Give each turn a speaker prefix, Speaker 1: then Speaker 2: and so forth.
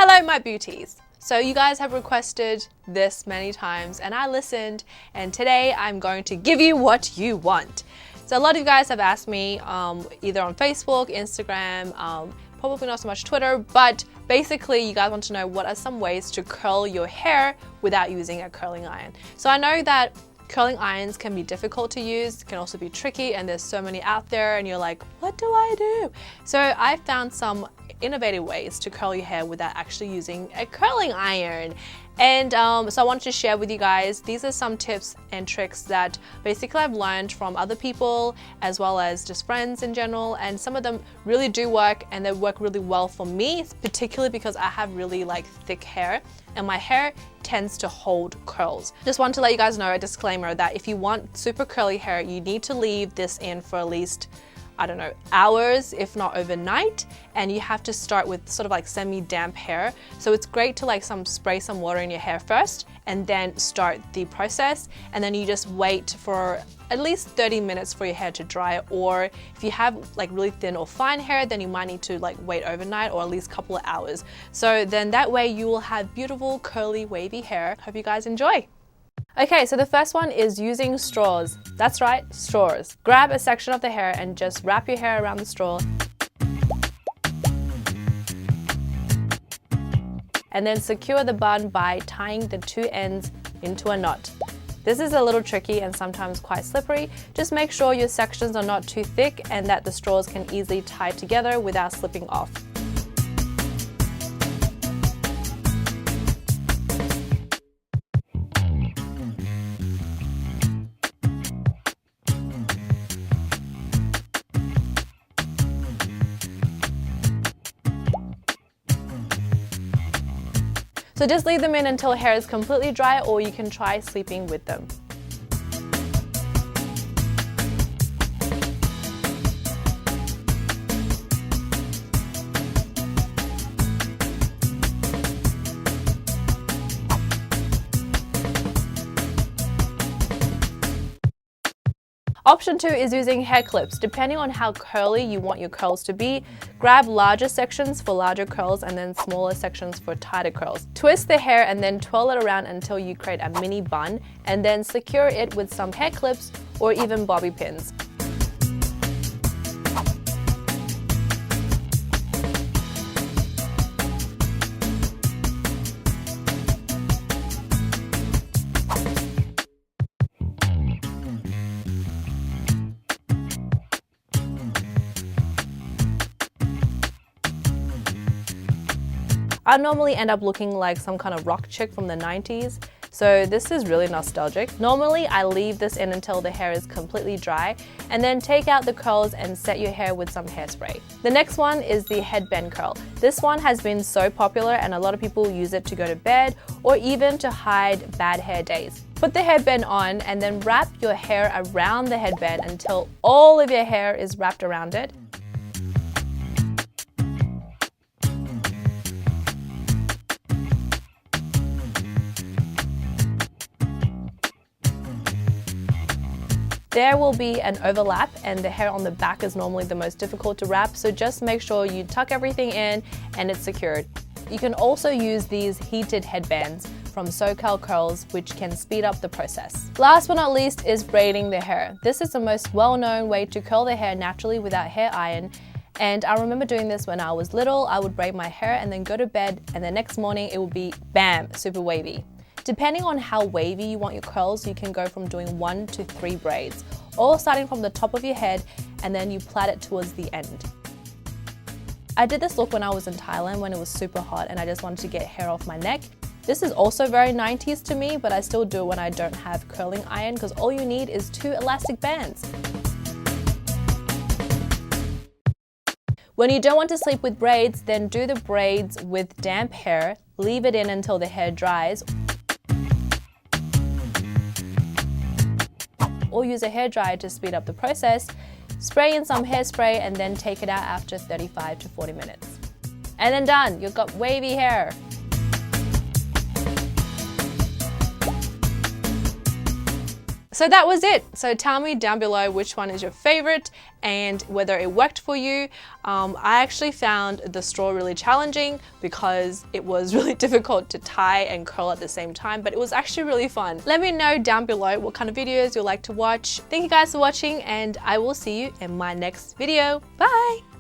Speaker 1: Hello, my beauties. So you guys have requested this many times and I listened, and today I'm going to give you what you want. So a lot of you guys have asked me either on Facebook, Instagram, probably not so much Twitter, but basically you guys want to know what are some ways to curl your hair without using a curling iron. So I know that curling irons can be difficult to use, can also be tricky, and there's so many out there and you're like, what do I do? So I found some innovative ways to curl your hair without actually using a curling iron. And so I wanted to share with you guys, these are some tips and tricks that basically I've learned from other people as well as just friends in general, and some of them really do work and they work really well for me, particularly because I have really thick hair and my hair tends to hold curls. Just want to let you guys know, a disclaimer, that if you want super curly hair, you need to leave this in for at least, I don't know, hours, if not overnight, and you have to start with sort of semi-damp hair. So it's great to spray some water in your hair first and then start the process, and then you just wait for at least 30 minutes for your hair to dry. Or if you have really thin or fine hair, then you might need to wait overnight or at least a couple of hours. So then that way you will have beautiful curly wavy hair. Hope you guys enjoy. Okay, so the first one is using straws. That's right, straws. Grab a section of the hair and just wrap your hair around the straw. And then secure the bun by tying the two ends into a knot. This is a little tricky and sometimes quite slippery. Just make sure your sections are not too thick and that the straws can easily tie together without slipping off. So just leave them in until hair is completely dry, or you can try sleeping with them. Option 2 is using hair clips. Depending on how curly you want your curls to be, grab larger sections for larger curls and then smaller sections for tighter curls. Twist the hair and then twirl it around until you create a mini bun, and then secure it with some hair clips or even bobby pins. I normally end up looking like some kind of rock chick from the 90s, so this is really nostalgic. Normally I leave this in until the hair is completely dry, and then take out the curls and set your hair with some hairspray. The next one is the headband curl. This one has been so popular and a lot of people use it to go to bed or even to hide bad hair days. Put the headband on and then wrap your hair around the headband until all of your hair is wrapped around it. There will be an overlap, and the hair on the back is normally the most difficult to wrap, so just make sure you tuck everything in and it's secured. You can also use these heated headbands from SoCal Curls, which can speed up the process. Last but not least is braiding the hair. This is the most well-known way to curl the hair naturally without hair iron. And I remember doing this when I was little. I would braid my hair and then go to bed, and the next morning it would be bam, super wavy. Depending on how wavy you want your curls, you can go from doing 1 to 3 braids, all starting from the top of your head, and then you plait it towards the end. I did this look when I was in Thailand when it was super hot and I just wanted to get hair off my neck. This is also very 90s to me, but I still do it when I don't have curling iron, because all you need is 2 elastic bands. When you don't want to sleep with braids, then do the braids with damp hair, leave it in until the hair dries, or use a hairdryer to speed up the process. Spray in some hairspray and then take it out after 35 to 40 minutes. And then done, you've got wavy hair. So that was it. So tell me down below which one is your favorite and whether it worked for you. I actually found the straw really challenging because it was really difficult to tie and curl at the same time, but it was actually really fun. Let me know down below what kind of videos you'd like to watch. Thank you guys for watching, and I will see you in my next video. Bye!